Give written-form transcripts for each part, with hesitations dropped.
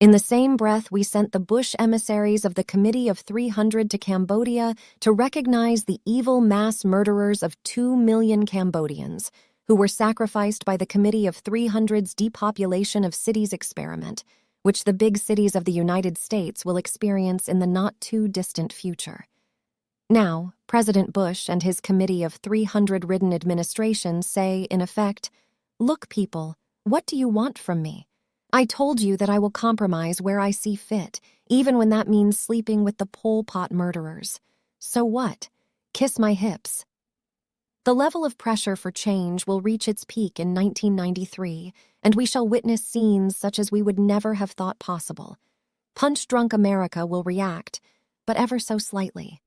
In the same breath, we sent the Bush emissaries of the Committee of 300 to Cambodia to recognize the evil mass murderers of 2 million Cambodians, who were sacrificed by the Committee of 300's depopulation of cities experiment, which the big cities of the United States will experience in the not-too-distant future. Now, President Bush and his Committee of 300-ridden administration say, in effect, "Look, people, what do you want from me? I told you that I will compromise where I see fit, even when that means sleeping with the Pol Pot murderers. So what? Kiss my hips." The level of pressure for change will reach its peak in 1993, and we shall witness scenes such as we would never have thought possible. Punch-drunk America will react, but ever so slightly.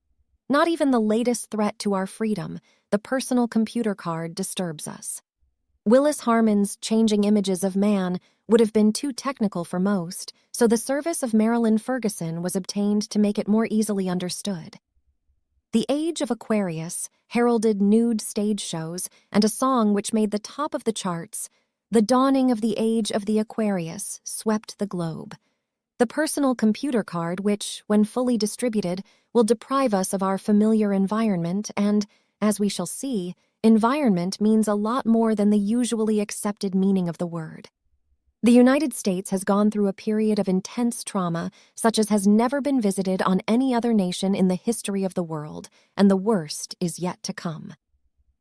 Not even the latest threat to our freedom, the personal computer card, disturbs us. Willis Harman's Changing Images of Man would have been too technical for most, so the service of Marilyn Ferguson was obtained to make it more easily understood. The age of Aquarius heralded nude stage shows and a song which made the top of the charts. The dawning of the age of the Aquarius swept the globe. The personal computer card which, when fully distributed, will deprive us of our familiar environment and, as we shall see, environment means a lot more than the usually accepted meaning of the word. The United States has gone through a period of intense trauma such as has never been visited on any other nation in the history of the world, and the worst is yet to come.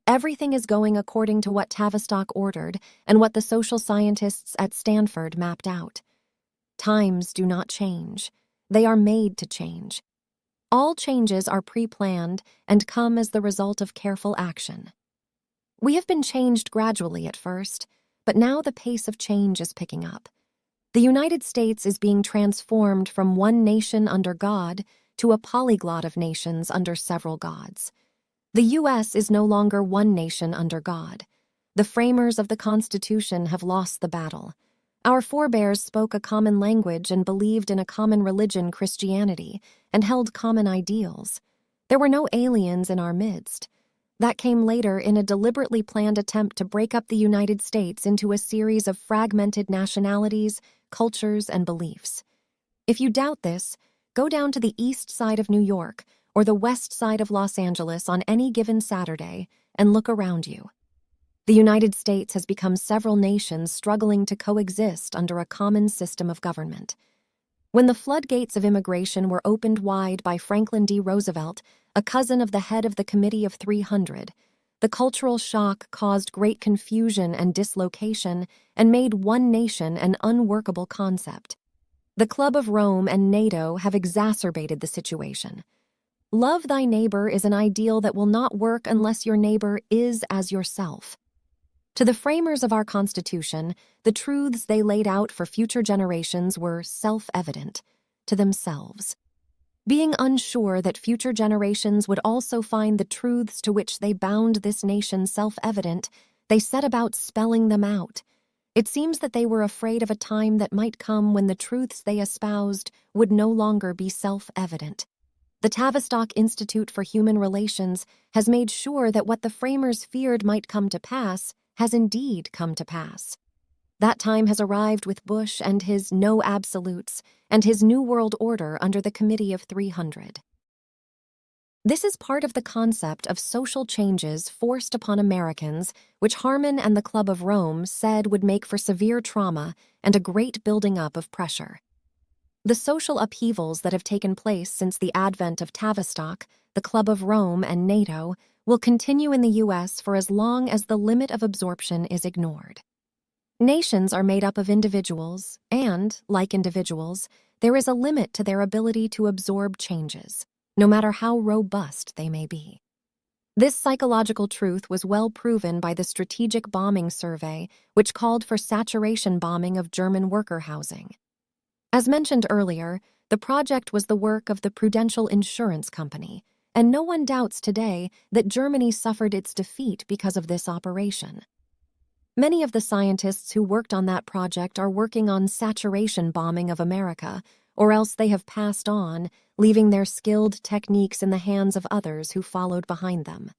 Everything is going according to what Tavistock ordered and what the social scientists at Stanford mapped out. Times do not change. They are made to change. All changes are pre-planned and come as the result of careful action. We have been changed gradually at first, but now the pace of change is picking up. The United States is being transformed from one nation under God to a polyglot of nations under several gods. The U.S. is no longer one nation under God. The framers of the Constitution have lost the battle. Our forebears spoke a common language and believed in a common religion, Christianity, and held common ideals. There were no aliens in our midst. That came later in a deliberately planned attempt to break up the United States into a series of fragmented nationalities, cultures, and beliefs. If you doubt this, go down to the east side of New York or the west side of Los Angeles on any given Saturday and look around you. The United States has become several nations struggling to coexist under a common system of government. When the floodgates of immigration were opened wide by Franklin D. Roosevelt, a cousin of the head of the Committee of 300, the cultural shock caused great confusion and dislocation and made one nation an unworkable concept. The Club of Rome and NATO have exacerbated the situation. Love thy neighbor is an ideal that will not work unless your neighbor is as yourself. To the framers of our Constitution, the truths they laid out for future generations were self-evident to themselves. Being unsure that future generations would also find the truths to which they bound this nation self-evident, they set about spelling them out. It seems that they were afraid of a time that might come when the truths they espoused would no longer be self-evident. The Tavistock Institute for Human Relations has made sure that what the framers feared might come to pass has indeed come to pass. That time has arrived with Bush and his no absolutes and his New World Order under the Committee of 300. This is part of the concept of social changes forced upon Americans, which Harman and the Club of Rome said would make for severe trauma and a great building up of pressure. The social upheavals that have taken place since the advent of Tavistock, the Club of Rome, and NATO will continue in the U.S. for as long as the limit of absorption is ignored. Nations are made up of individuals, and, like individuals, there is a limit to their ability to absorb changes, no matter how robust they may be. This psychological truth was well proven by the Strategic Bombing Survey, which called for saturation bombing of German worker housing. As mentioned earlier, the project was the work of the Prudential Insurance Company, and no one doubts today that Germany suffered its defeat because of this operation. Many of the scientists who worked on that project are working on saturation bombing of America, or else they have passed on, leaving their skilled techniques in the hands of others who followed behind them.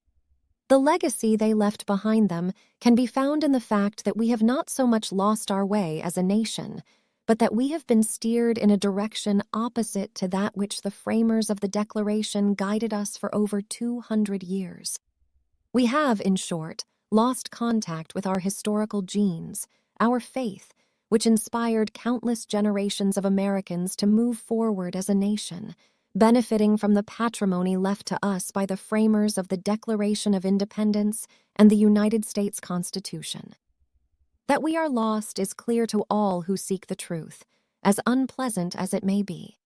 The legacy they left behind them can be found in the fact that we have not so much lost our way as a nation, but that we have been steered in a direction opposite to that which the framers of the Declaration guided us for over 200 years. We have, in short, lost contact with our historical genes, our faith, which inspired countless generations of Americans to move forward as a nation, benefiting from the patrimony left to us by the framers of the Declaration of Independence and the United States Constitution. That we are lost is clear to all who seek the truth, as unpleasant as it may be.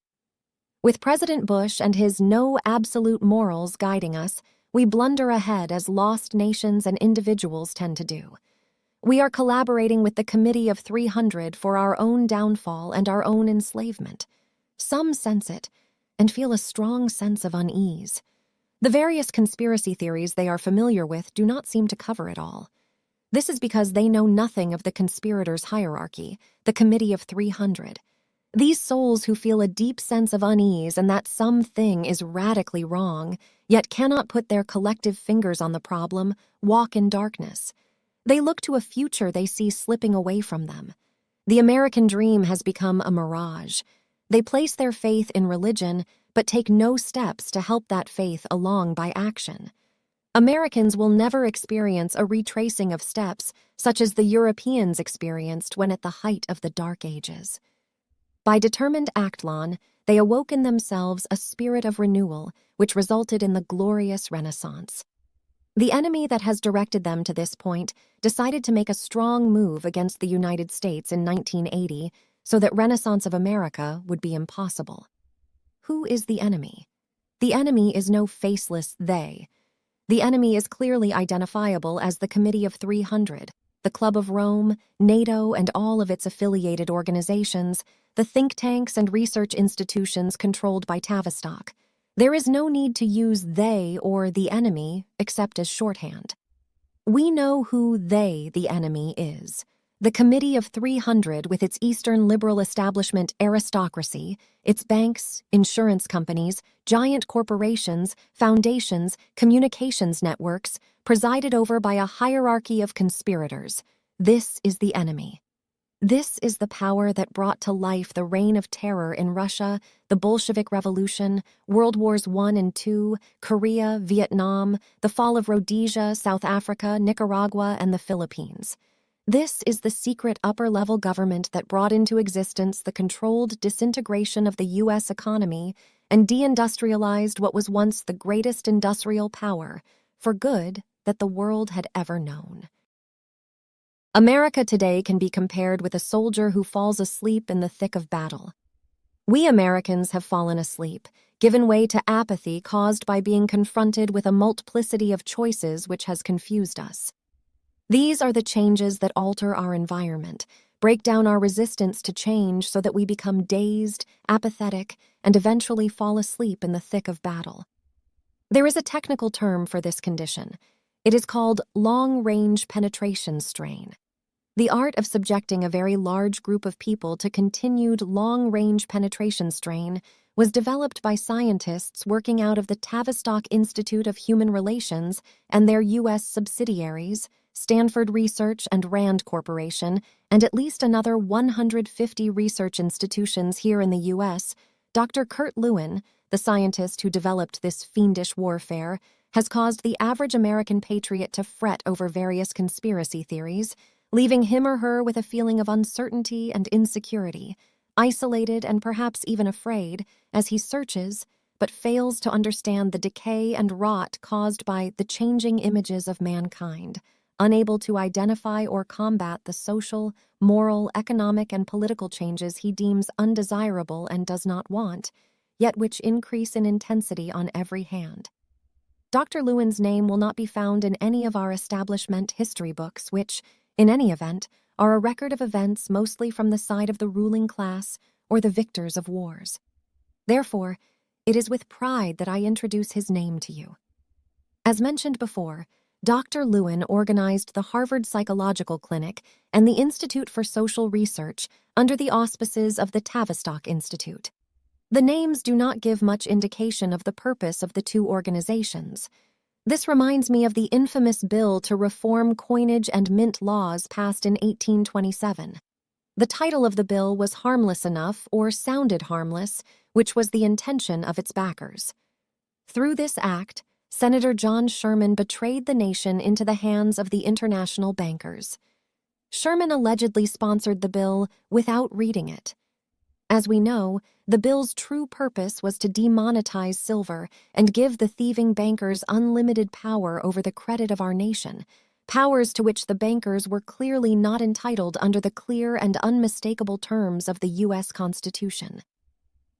With President Bush and his no absolute morals guiding us, we blunder ahead as lost nations and individuals tend to do. We are collaborating with the Committee of 300 for our own downfall and our own enslavement. Some sense it and feel a strong sense of unease. The various conspiracy theories they are familiar with do not seem to cover it all. This is because they know nothing of the conspirators' hierarchy, the Committee of 300. These souls who feel a deep sense of unease and that something is radically wrong, yet cannot put their collective fingers on the problem, walk in darkness. They look to a future they see slipping away from them. The American dream has become a mirage. They place their faith in religion, but take no steps to help that faith along by action. Americans will never experience a retracing of steps such as the Europeans experienced when at the height of the Dark Ages. By determined actlon, they awoke in themselves a spirit of renewal, which resulted in the glorious Renaissance. The enemy that has directed them to this point decided to make a strong move against the United States in 1980 so that Renaissance of America would be impossible. Who is the enemy? The enemy is no faceless they. The enemy is clearly identifiable as the Committee of 300, the Club of Rome, NATO, and all of its affiliated organizations, the think tanks and research institutions controlled by TAVISTOCK. There is no need to use they or the enemy except as shorthand. We know who they, the enemy, is. The Committee of 300 with its Eastern liberal establishment aristocracy, its banks, insurance companies, giant corporations, foundations, communications networks, presided over by a hierarchy of conspirators. This is the enemy. This is the power that brought to life the reign of terror in Russia, the Bolshevik Revolution, World Wars I and II, Korea, Vietnam, the fall of Rhodesia, South Africa, Nicaragua, and the Philippines. This is the secret upper-level government that brought into existence the controlled disintegration of the U.S. economy and deindustrialized what was once the greatest industrial power, for good, that the world had ever known. America today can be compared with a soldier who falls asleep in the thick of battle. We Americans have fallen asleep, given way to apathy caused by being confronted with a multiplicity of choices which has confused us. These are the changes that alter our environment, break down our resistance to change so that we become dazed, apathetic, and eventually fall asleep in the thick of battle. There is a technical term for this condition. It is called long-range penetration strain. The art of subjecting a very large group of people to continued long-range penetration strain was developed by scientists working out of the Tavistock Institute of Human Relations and their U.S. subsidiaries, Stanford Research and Rand Corporation, and at least another 150 research institutions here in the U.S. Dr. Kurt Lewin, the scientist who developed this fiendish warfare, has caused the average American patriot to fret over various conspiracy theories, leaving him or her with a feeling of uncertainty and insecurity, isolated and perhaps even afraid, as he searches, but fails to understand the decay and rot caused by the changing images of mankind, unable to identify or combat the social, moral, economic, and political changes he deems undesirable and does not want, yet which increase in intensity on every hand. Dr. Lewin's name will not be found in any of our establishment history books, which, in any event, are a record of events mostly from the side of the ruling class or the victors of wars. Therefore, it is with pride that I introduce his name to you. As mentioned before, Dr. Lewin organized the Harvard Psychological Clinic and the Institute for Social Research under the auspices of the Tavistock Institute. The names do not give much indication of the purpose of the two organizations. This reminds me of the infamous bill to reform coinage and mint laws passed in 1827. The title of the bill was harmless enough, or sounded harmless, which was the intention of its backers. Through this act, Senator John Sherman betrayed the nation into the hands of the international bankers. Sherman allegedly sponsored the bill without reading it. As we know, the bill's true purpose was to demonetize silver and give the thieving bankers unlimited power over the credit of our nation, powers to which the bankers were clearly not entitled under the clear and unmistakable terms of the U.S. Constitution.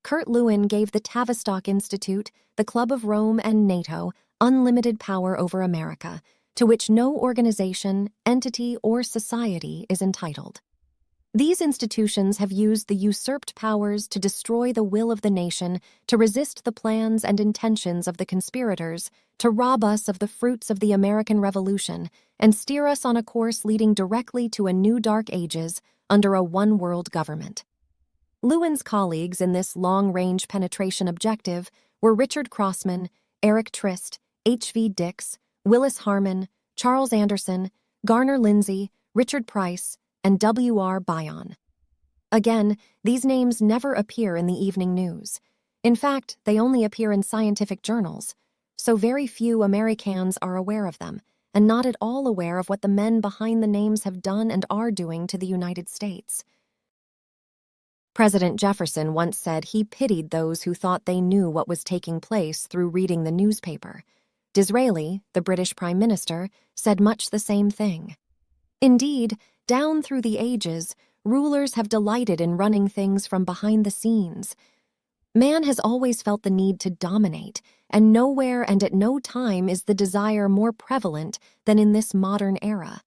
Kurt Lewin gave the Tavistock Institute, the Club of Rome, and NATO unlimited power over America, to which no organization, entity, or society is entitled. These institutions have used the usurped powers to destroy the will of the nation, to resist the plans and intentions of the conspirators, to rob us of the fruits of the American Revolution, and steer us on a course leading directly to a new dark ages under a one-world government. Lewin's colleagues in this long-range penetration objective were Richard Crossman, Eric Trist, H.V. Dix, Willis Harman, Charles Anderson, Garner Lindsay, Richard Price, and W.R. Bion. Again, these names never appear in the evening news. In fact, they only appear in scientific journals, so very few Americans are aware of them, and not at all aware of what the men behind the names have done and are doing to the United States. President Jefferson once said he pitied those who thought they knew what was taking place through reading the newspaper. Disraeli, the British Prime Minister, said much the same thing. Indeed, down through the ages, rulers have delighted in running things from behind the scenes. Man has always felt the need to dominate, and nowhere and at no time is the desire more prevalent than in this modern era.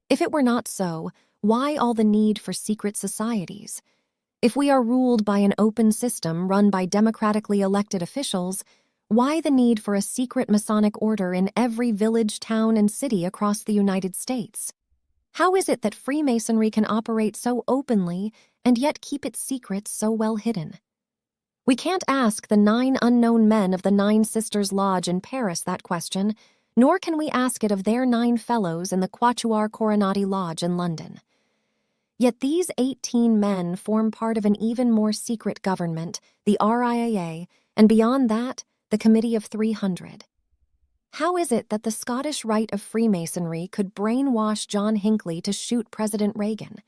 If it were not so, why all the need for secret societies? If we are ruled by an open system run by democratically elected officials, why the need for a secret Masonic order in every village, town, and city across the United States? How is it that Freemasonry can operate so openly and yet keep its secrets so well hidden? We can't ask the 9 unknown men of the Nine Sisters Lodge in Paris that question, nor can we ask it of their 9 fellows in the Quatuor Coronati Lodge in London. Yet these 18 men form part of an even more secret government, the RIAA, and beyond that, the Committee of 300. How is it that the Scottish Rite of Freemasonry could brainwash John Hinckley to shoot President Reagan?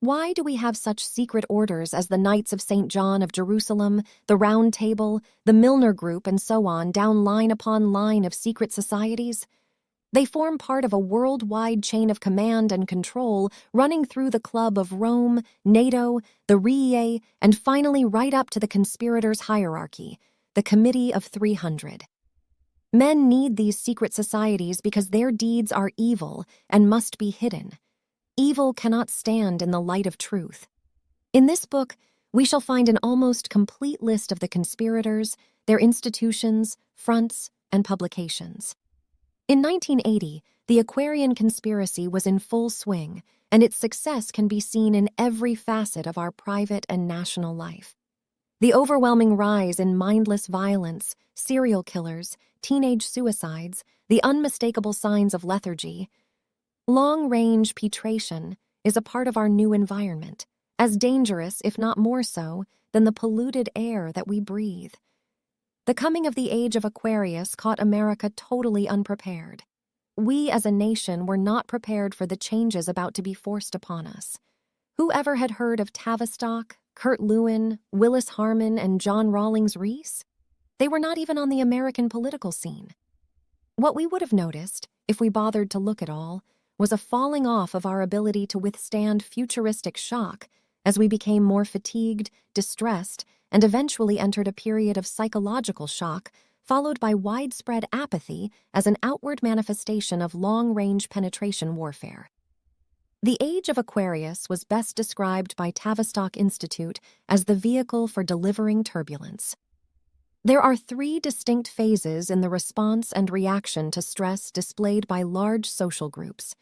Why do we have such secret orders as the Knights of St. John of Jerusalem, the Round Table, the Milner Group, and so on, down line upon line of secret societies? They form part of a worldwide chain of command and control running through the Club of Rome, NATO, the RIAA, and finally right up to the conspirators' hierarchy, the Committee of 300. Men need these secret societies because their deeds are evil and must be hidden. Evil cannot stand in the light of truth. In this book, we shall find an almost complete list of the conspirators, their institutions, fronts, and publications. In 1980, the Aquarian conspiracy was in full swing, and its success can be seen in every facet of our private and national life. The overwhelming rise in mindless violence, serial killers, teenage suicides, the unmistakable signs of lethargy. Long-range petration is a part of our new environment, as dangerous, if not more so, than the polluted air that we breathe. The coming of the age of Aquarius caught America totally unprepared. We as a nation were not prepared for the changes about to be forced upon us. Who ever had heard of Tavistock, Kurt Lewin, Willis Harman, and John Rawlings Rees? They were not even on the American political scene. What we would have noticed, if we bothered to look at all, was a falling off of our ability to withstand futuristic shock as we became more fatigued, distressed, and eventually entered a period of psychological shock, followed by widespread apathy as an outward manifestation of long-range penetration warfare. The age of Aquarius was best described by Tavistock Institute as the vehicle for delivering turbulence. There are 3 distinct phases in the response and reaction to stress displayed by large social groups.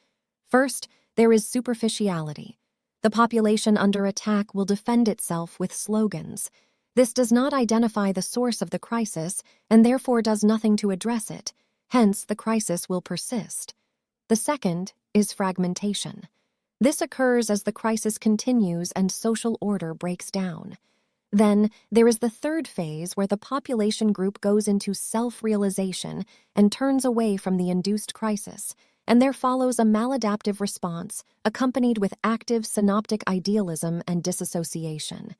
First, there is superficiality. The population under attack will defend itself with slogans. This does not identify the source of the crisis and therefore does nothing to address it. Hence, the crisis will persist. The second is fragmentation. This occurs as the crisis continues and social order breaks down. Then, there is the third phase where the population group goes into self-realization and turns away from the induced crisis, and there follows a maladaptive response accompanied with active synoptic idealism and disassociation.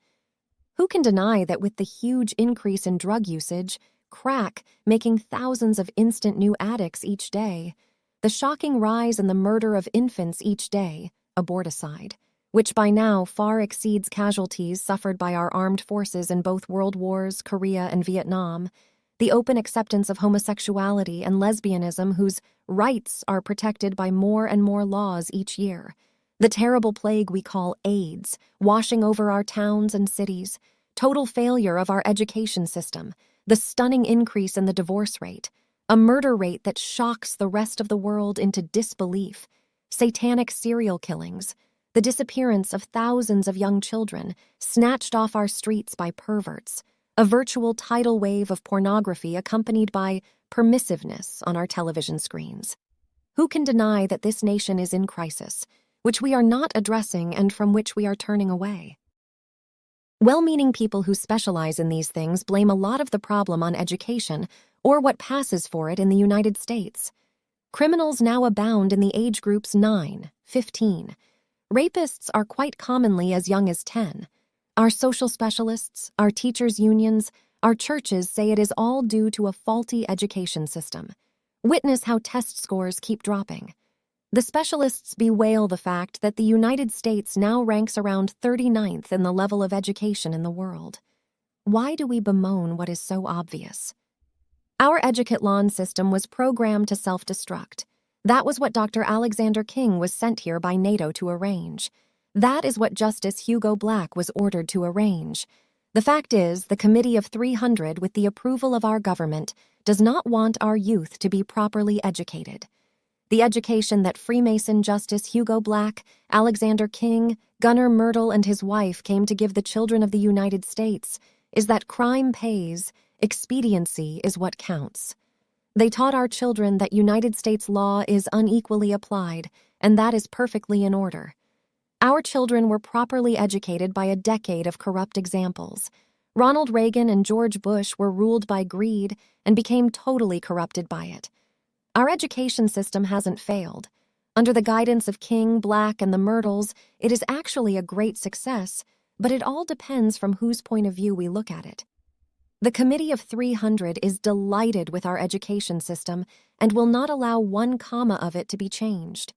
Who can deny that with the huge increase in drug usage, crack making thousands of instant new addicts each day, the shocking rise in the murder of infants each day, aborticide, which by now far exceeds casualties suffered by our armed forces in both World Wars, Korea and Vietnam, the open acceptance of homosexuality and lesbianism whose rights are protected by more and more laws each year, the terrible plague we call AIDS, washing over our towns and cities, total failure of our education system, the stunning increase in the divorce rate, a murder rate that shocks the rest of the world into disbelief, satanic serial killings, the disappearance of thousands of young children snatched off our streets by perverts, a virtual tidal wave of pornography accompanied by permissiveness on our television screens. Who can deny that this nation is in crisis, which we are not addressing and from which we are turning away? Well-meaning people who specialize in these things blame a lot of the problem on education or what passes for it in the United States. Criminals now abound in the age groups 9, 15. Rapists are quite commonly as young as 10. Our social specialists, our teachers' unions, our churches say it is all due to a faulty education system. Witness how test scores keep dropping. The specialists bewail the fact that the United States now ranks around 39th in the level of education in the world. Why do we bemoan what is so obvious? Our educate-lawn system was programmed to self-destruct. That was what Dr. Alexander King was sent here by NATO to arrange. That is what Justice Hugo Black was ordered to arrange. The fact is, the Committee of 300, with the approval of our government, does not want our youth to be properly educated. The education that Freemason Justice Hugo Black, Alexander King, Gunnar Myrdal, and his wife came to give the children of the United States is that crime pays, expediency is what counts. They taught our children that United States law is unequally applied, and that is perfectly in order. Our children were properly educated by a decade of corrupt examples. Ronald Reagan and George Bush were ruled by greed and became totally corrupted by it. Our education system hasn't failed. Under the guidance of King, Black, and the Myrdals, it is actually a great success, but it all depends from whose point of view we look at it. The Committee of 300 is delighted with our education system and will not allow one comma of it to be changed.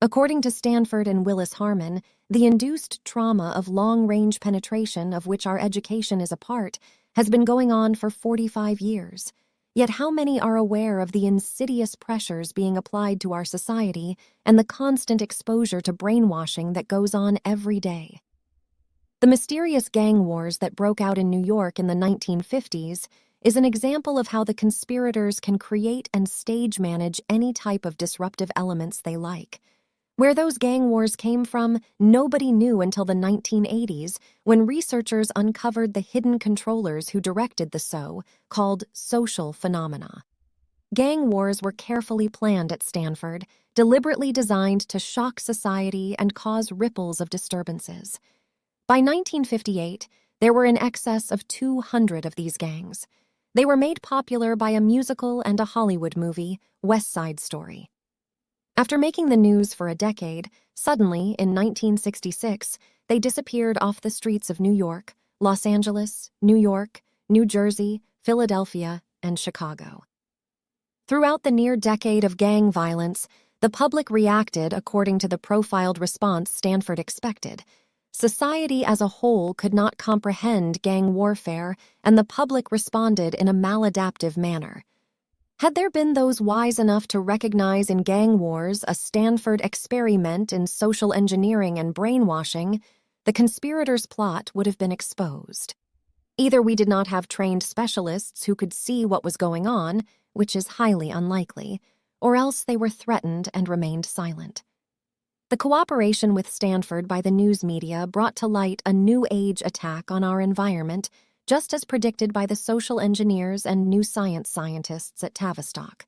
According to Stanford and Willis Harman, the induced trauma of long-range penetration of which our education is a part has been going on for 45 years. Yet how many are aware of the insidious pressures being applied to our society and the constant exposure to brainwashing that goes on every day? The mysterious gang wars that broke out in New York in the 1950s is an example of how the conspirators can create and stage manage any type of disruptive elements they like. Where those gang wars came from, nobody knew until the 1980s, when researchers uncovered the hidden controllers who directed the so-called social phenomena. Gang wars were carefully planned at Stanford, deliberately designed to shock society and cause ripples of disturbances. By 1958, there were in excess of 200 of these gangs. They were made popular by a musical and a Hollywood movie, West Side Story. After making the news for a decade, suddenly, in 1966, they disappeared off the streets of New York, Los Angeles, New York, New Jersey, Philadelphia, and Chicago. Throughout the near decade of gang violence, the public reacted according to the profiled response Stanford expected. Society as a whole could not comprehend gang warfare, and the public responded in a maladaptive manner. Had there been those wise enough to recognize in gang wars a Stanford experiment in social engineering and brainwashing, the conspirators' plot would have been exposed. Either we did not have trained specialists who could see what was going on, which is highly unlikely, or else they were threatened and remained silent. The cooperation with Stanford by the news media brought to light a new age attack on our environment, just as predicted by the social engineers and new science scientists at TAVISTOCK.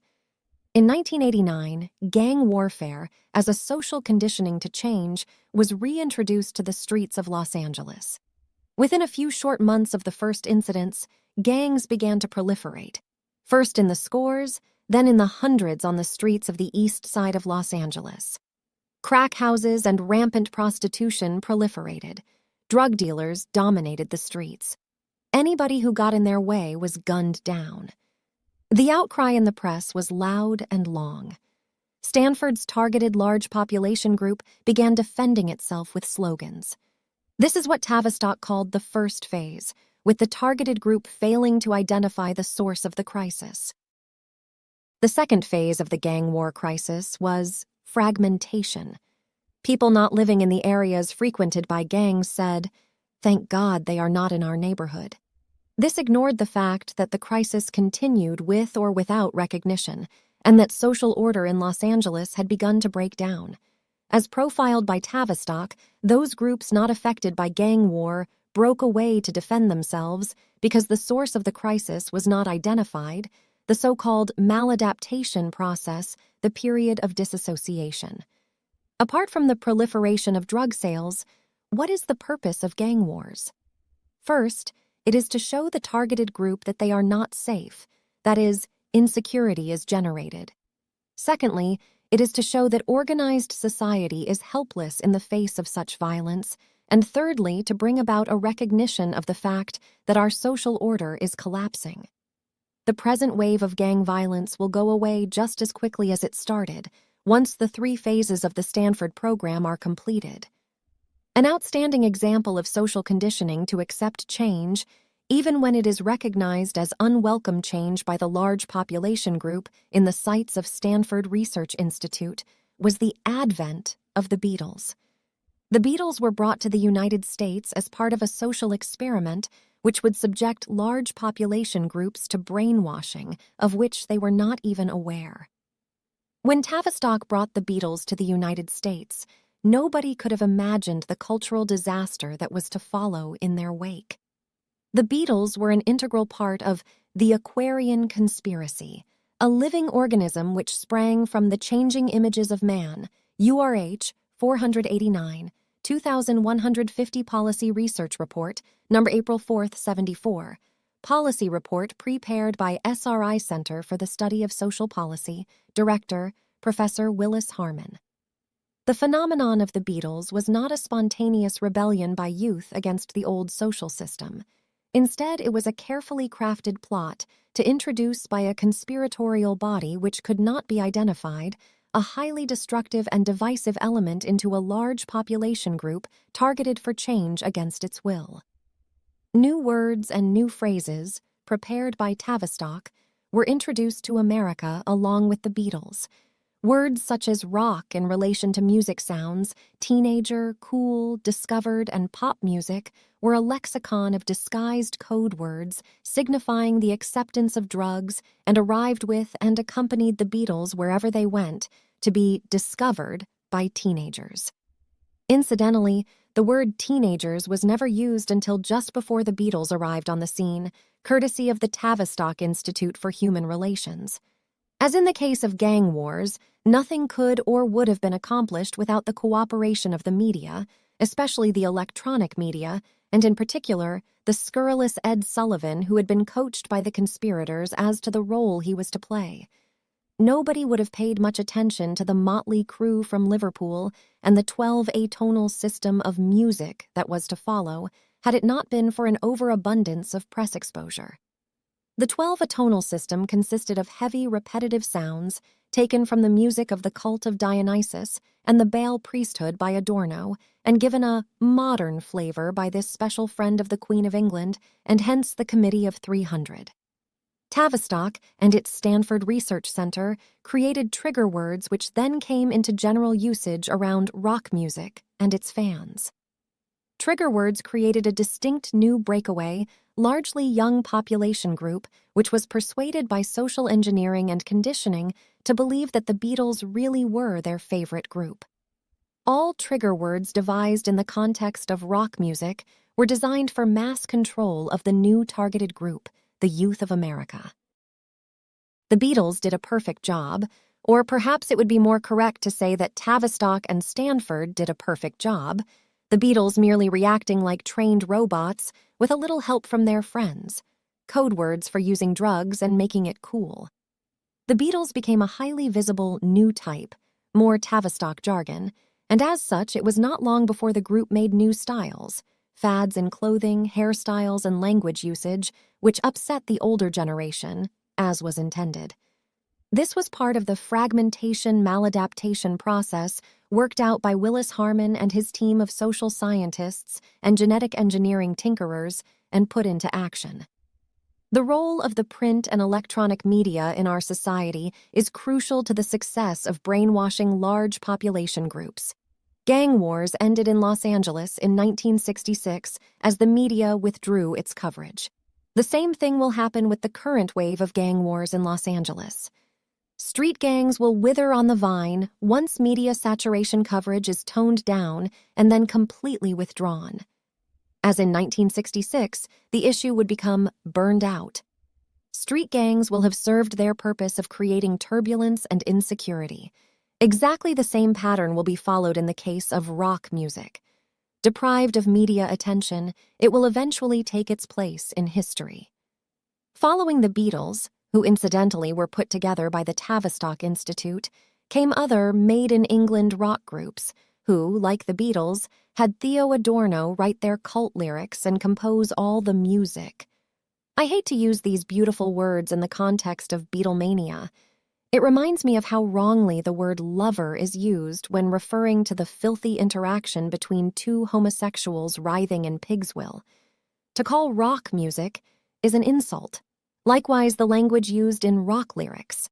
In 1989, gang warfare, as a social conditioning to change, was reintroduced to the streets of Los Angeles. Within a few short months of the first incidents, gangs began to proliferate, first in the scores, then in the hundreds on the streets of the east side of Los Angeles. Crack houses and rampant prostitution proliferated. Drug dealers dominated the streets. Anybody who got in their way was gunned down. The outcry in the press was loud and long. Stanford's targeted large population group began defending itself with slogans. This is what Tavistock called the first phase, with the targeted group failing to identify the source of the crisis. The second phase of the gang war crisis was fragmentation. People not living in the areas frequented by gangs said, "Thank God they are not in our neighborhood." This ignored the fact that the crisis continued with or without recognition, and that social order in Los Angeles had begun to break down. As profiled by Tavistock, those groups not affected by gang war broke away to defend themselves because the source of the crisis was not identified, the so-called maladaptation process, the period of disassociation. Apart from the proliferation of drug sales, what is the purpose of gang wars? First, it is to show the targeted group that they are not safe, that is, insecurity is generated. Secondly, it is to show that organized society is helpless in the face of such violence, and thirdly, to bring about a recognition of the fact that our social order is collapsing. The present wave of gang violence will go away just as quickly as it started, once the 3 phases of the Stanford program are completed. An outstanding example of social conditioning to accept change, even when it is recognized as unwelcome change by the large population group in the sites of Stanford Research Institute, was the advent of the Beatles. The Beatles were brought to the United States as part of a social experiment which would subject large population groups to brainwashing of which they were not even aware. When Tavistock brought the Beatles to the United States, nobody could have imagined the cultural disaster that was to follow in their wake. The Beatles were an integral part of the Aquarian conspiracy, a living organism which sprang from the Changing Images of Man, URH 489, 2150 Policy Research Report, number April 4, 74. Policy report prepared by SRI Center for the Study of Social Policy, Director, Professor Willis Harmon. The phenomenon of the Beatles was not a spontaneous rebellion by youth against the old social system. Instead, it was a carefully crafted plot to introduce by a conspiratorial body which could not be identified a highly destructive and divisive element into a large population group targeted for change against its will. New words and new phrases, prepared by Tavistock, were introduced to America along with the Beatles. Words such as rock in relation to music sounds, teenager, cool, discovered, and pop music were a lexicon of disguised code words signifying the acceptance of drugs and arrived with and accompanied the Beatles wherever they went to be discovered by teenagers. Incidentally, the word teenagers was never used until just before the Beatles arrived on the scene, courtesy of the Tavistock Institute for Human Relations. As in the case of gang wars, nothing could or would have been accomplished without the cooperation of the media, especially the electronic media, and in particular, the scurrilous Ed Sullivan, who had been coached by the conspirators as to the role he was to play. Nobody would have paid much attention to the motley crew from Liverpool and the 12 atonal system of music that was to follow, had it not been for an overabundance of press exposure. The 12 atonal system consisted of heavy, repetitive sounds taken from the music of the cult of Dionysus and the Baal priesthood by Adorno, and given a modern flavor by this special friend of the Queen of England, and hence the Committee of 300. Tavistock and its Stanford Research Center created trigger words which then came into general usage around rock music and its fans. Trigger words created a distinct new breakaway, largely young population group which was persuaded by social engineering and conditioning to believe that the Beatles really were their favorite group. All trigger words devised in the context of rock music were designed for mass control of the new targeted group, the youth of America. The Beatles did a perfect job, or perhaps it would be more correct to say that Tavistock and Stanford did a perfect job, the Beatles merely reacting like trained robots with a little help from their friends, code words for using drugs and making it cool. The Beatles became a highly visible new type, more Tavistock jargon, and as such it was not long before the group made new styles, fads in clothing, hairstyles, and language usage, which upset the older generation, as was intended. This was part of the fragmentation maladaptation process worked out by Willis Harman and his team of social scientists and genetic engineering tinkerers and put into action. The role of the print and electronic media in our society is crucial to the success of brainwashing large population groups. Gang wars ended in Los Angeles in 1966 as the media withdrew its coverage. The same thing will happen with the current wave of gang wars in Los Angeles. Street gangs will wither on the vine once media saturation coverage is toned down and then completely withdrawn. As in 1966, the issue would become burned out. Street gangs will have served their purpose of creating turbulence and insecurity. Exactly the same pattern will be followed in the case of rock music. Deprived of media attention, it will eventually take its place in history. Following the Beatles, who incidentally were put together by the Tavistock Institute, came other made-in-England rock groups who, like the Beatles, had Theo Adorno write their cult lyrics and compose all the music. I hate to use these beautiful words in the context of Beatlemania. It reminds me of how wrongly the word lover is used when referring to the filthy interaction between two homosexuals writhing in pigswill. To call rock music is an insult. Likewise, the language used in rock lyrics.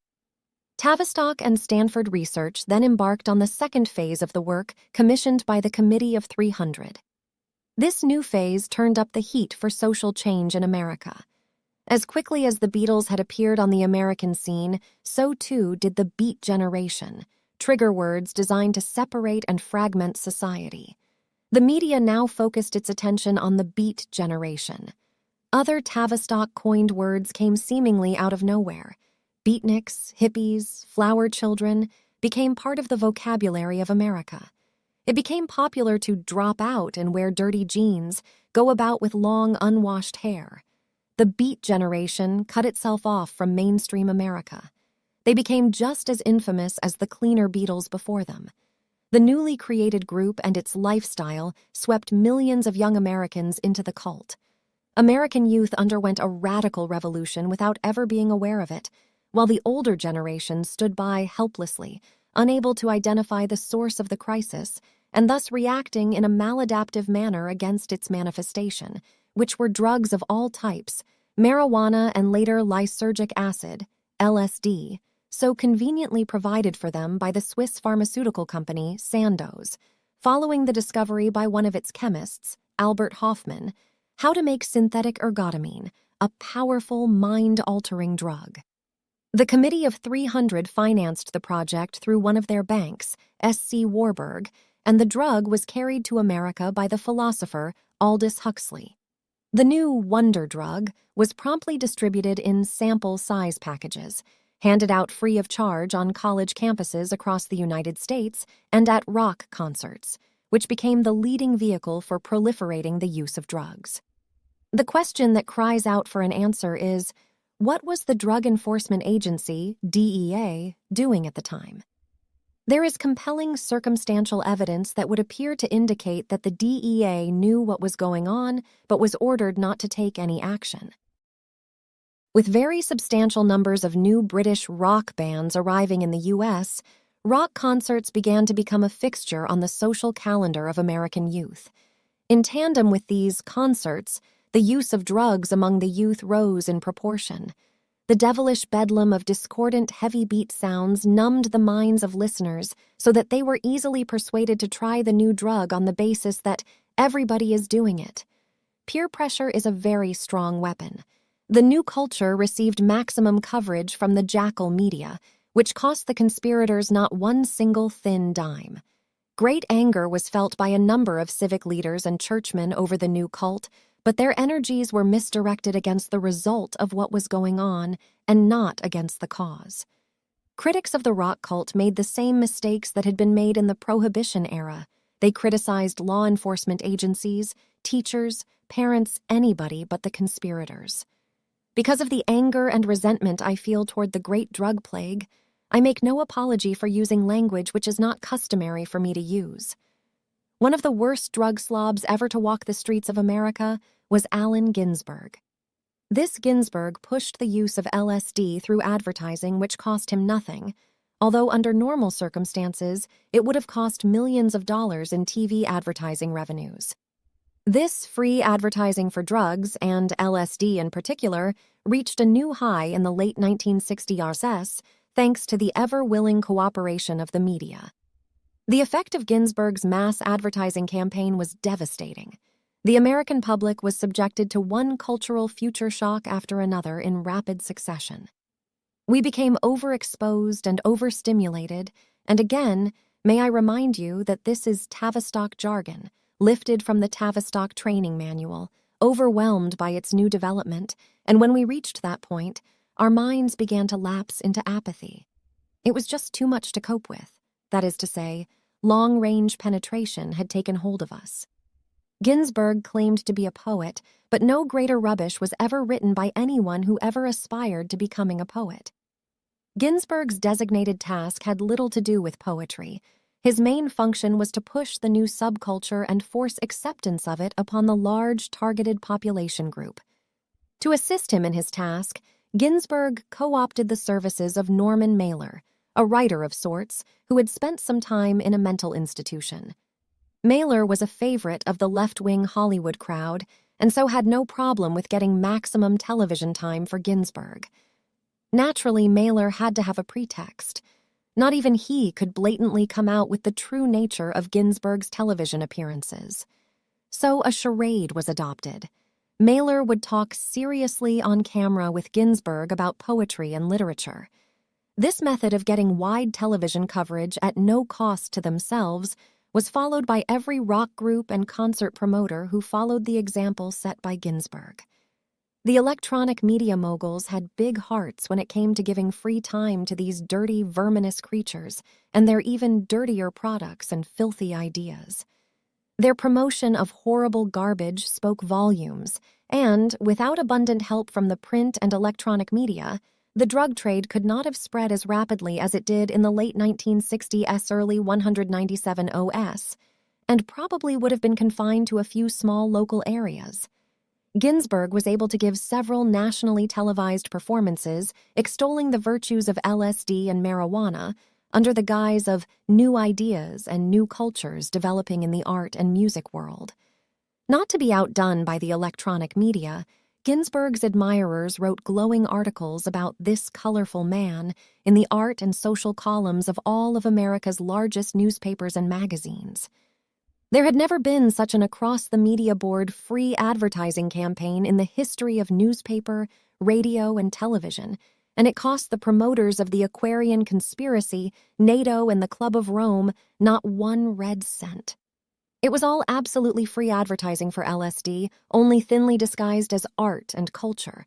Tavistock and Stanford research then embarked on the second phase of the work commissioned by the Committee of 300. This new phase turned up the heat for social change in America. As quickly as the Beatles had appeared on the American scene, so too did the Beat Generation, trigger words designed to separate and fragment society. The media now focused its attention on the Beat Generation. Other Tavistock-coined words came seemingly out of nowhere. Beatniks, hippies, flower children became part of the vocabulary of America. It became popular to drop out and wear dirty jeans, go about with long, unwashed hair. The Beat Generation cut itself off from mainstream America. They became just as infamous as the cleaner Beatles before them. The newly created group and its lifestyle swept millions of young Americans into the cult. American youth underwent a radical revolution without ever being aware of it, while the older generation stood by helplessly, unable to identify the source of the crisis, and thus reacting in a maladaptive manner against its manifestation, which were drugs of all types, marijuana and later lysergic acid, LSD, so conveniently provided for them by the Swiss pharmaceutical company Sandoz, following the discovery by one of its chemists, Albert Hofmann, how to make synthetic ergotamine, a powerful, mind-altering drug. The Committee of 300 financed the project through one of their banks, S.C. Warburg, and the drug was carried to America by the philosopher Aldous Huxley. The new wonder drug was promptly distributed in sample size packages, handed out free of charge on college campuses across the United States and at rock concerts, which became the leading vehicle for proliferating the use of drugs. The question that cries out for an answer is, what was the Drug Enforcement Agency, DEA, doing at the time? There is compelling circumstantial evidence that would appear to indicate that the DEA knew what was going on, but was ordered not to take any action. With very substantial numbers of new British rock bands arriving in the U.S., rock concerts began to become a fixture on the social calendar of American youth. In tandem with these concerts, the use of drugs among the youth rose in proportion. The devilish bedlam of discordant heavy beat sounds numbed the minds of listeners so that they were easily persuaded to try the new drug on the basis that everybody is doing it. Peer pressure is a very strong weapon. The new culture received maximum coverage from the jackal media, which cost the conspirators not one single thin dime. Great anger was felt by a number of civic leaders and churchmen over the new cult, but their energies were misdirected against the result of what was going on and not against the cause. Critics of the rock cult made the same mistakes that had been made in the Prohibition era. They criticized law enforcement agencies, teachers, parents, anybody but the conspirators. Because of the anger and resentment I feel toward the great drug plague, I make no apology for using language which is not customary for me to use. One of the worst drug slobs ever to walk the streets of America was Allen Ginsberg. This Ginsberg pushed the use of LSD through advertising which cost him nothing, although under normal circumstances it would have cost millions of dollars in TV advertising revenues. This free advertising for drugs, and LSD in particular, reached a new high in the late 1960s thanks to the ever-willing cooperation of the media. The effect of Ginsberg's mass advertising campaign was devastating. The American public was subjected to one cultural future shock after another in rapid succession. We became overexposed and overstimulated, and again, may I remind you that this is TAVISTOCK jargon, lifted from the TAVISTOCK training manual, overwhelmed by its new development, and when we reached that point, our minds began to lapse into apathy. It was just too much to cope with. That is to say, long-range penetration had taken hold of us. Ginsberg claimed to be a poet, but no greater rubbish was ever written by anyone who ever aspired to becoming a poet. Ginsberg's designated task had little to do with poetry. His main function was to push the new subculture and force acceptance of it upon the large targeted population group. To assist him in his task, Ginsberg co-opted the services of Norman Mailer, a writer of sorts who had spent some time in a mental institution. Mailer was a favorite of the left-wing Hollywood crowd and so had no problem with getting maximum television time for Ginsberg. Naturally, Mailer had to have a pretext. Not even he could blatantly come out with the true nature of Ginsberg's television appearances. So a charade was adopted. Mailer would talk seriously on camera with Ginsberg about poetry and literature. This method of getting wide television coverage at no cost to themselves was followed by every rock group and concert promoter who followed the example set by Ginsberg. The electronic media moguls had big hearts when it came to giving free time to these dirty, verminous creatures and their even dirtier products and filthy ideas. Their promotion of horrible garbage spoke volumes, and, without abundant help from the print and electronic media, the drug trade could not have spread as rapidly as it did in the late 1960s, early 197 OS, and probably would have been confined to a few small local areas. Ginsberg was able to give several nationally televised performances extolling the virtues of LSD and marijuana under the guise of new ideas and new cultures developing in the art and music world. Not to be outdone by the electronic media, Ginsberg's admirers wrote glowing articles about this colorful man in the art and social columns of all of America's largest newspapers and magazines. There had never been such an across-the-media-board free advertising campaign in the history of newspaper, radio, and television, and it cost the promoters of the Aquarian conspiracy, NATO, and the Club of Rome not one red cent. It was all absolutely free advertising for LSD, only thinly disguised as art and culture.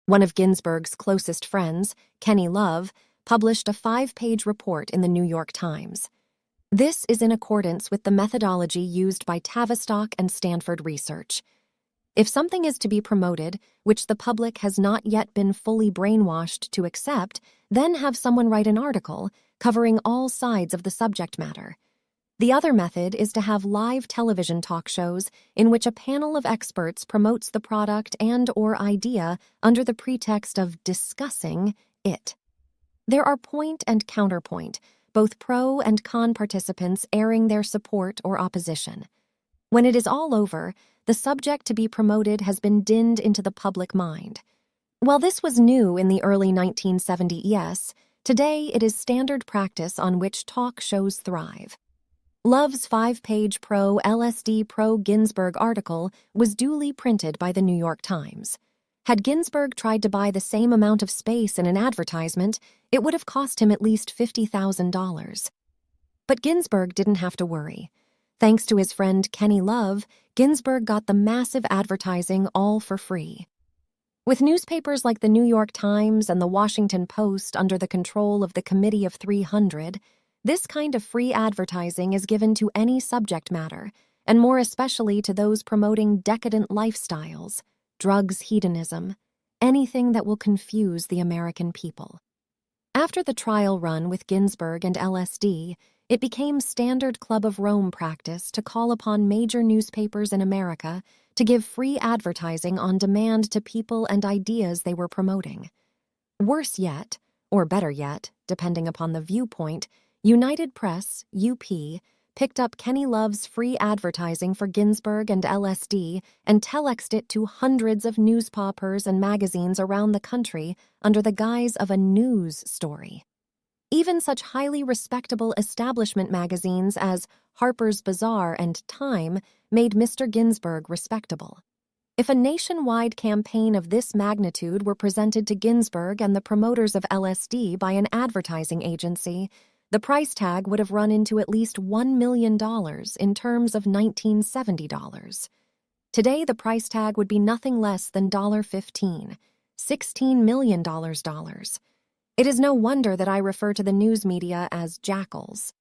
One of Ginsberg's closest friends, Kenny Love, published a 5-page report in the New York Times. This is in accordance with the methodology used by Tavistock and Stanford Research. If something is to be promoted, which the public has not yet been fully brainwashed to accept, then have someone write an article covering all sides of the subject matter. The other method is to have live television talk shows in which a panel of experts promotes the product and/or idea under the pretext of discussing it. There are point and counterpoint, both pro and con participants airing their support or opposition. When it is all over, the subject to be promoted has been dinned into the public mind. While this was new in the early 1970s, today it is standard practice on which talk shows thrive. Love's 5-page pro-LSD pro-Ginsberg article was duly printed by the New York Times. Had Ginsberg tried to buy the same amount of space in an advertisement, it would have cost him at least $50,000. But Ginsberg didn't have to worry. Thanks to his friend Kenny Love, Ginsburg got the massive advertising all for free. With newspapers like the New York Times and the Washington Post under the control of the Committee of 300, this kind of free advertising is given to any subject matter, and more especially to those promoting decadent lifestyles, drugs, hedonism, anything that will confuse the American people. After the trial run with Ginsburg and LSD, it became standard Club of Rome practice to call upon major newspapers in America to give free advertising on demand to people and ideas they were promoting. Worse yet, or better yet, depending upon the viewpoint, United Press, UP, picked up Kenny Love's free advertising for Ginsburg and LSD and telexed it to hundreds of newspapers and magazines around the country under the guise of a news story. Even such highly respectable establishment magazines as Harper's Bazaar and Time made Mr. Ginsburg respectable. If a nationwide campaign of this magnitude were presented to Ginsburg and the promoters of LSD by an advertising agency, the price tag would have run into at least $1 million in terms of $1970. Today, the price tag would be nothing less than $15, $16 million. It is no wonder that I refer to the news media as jackals.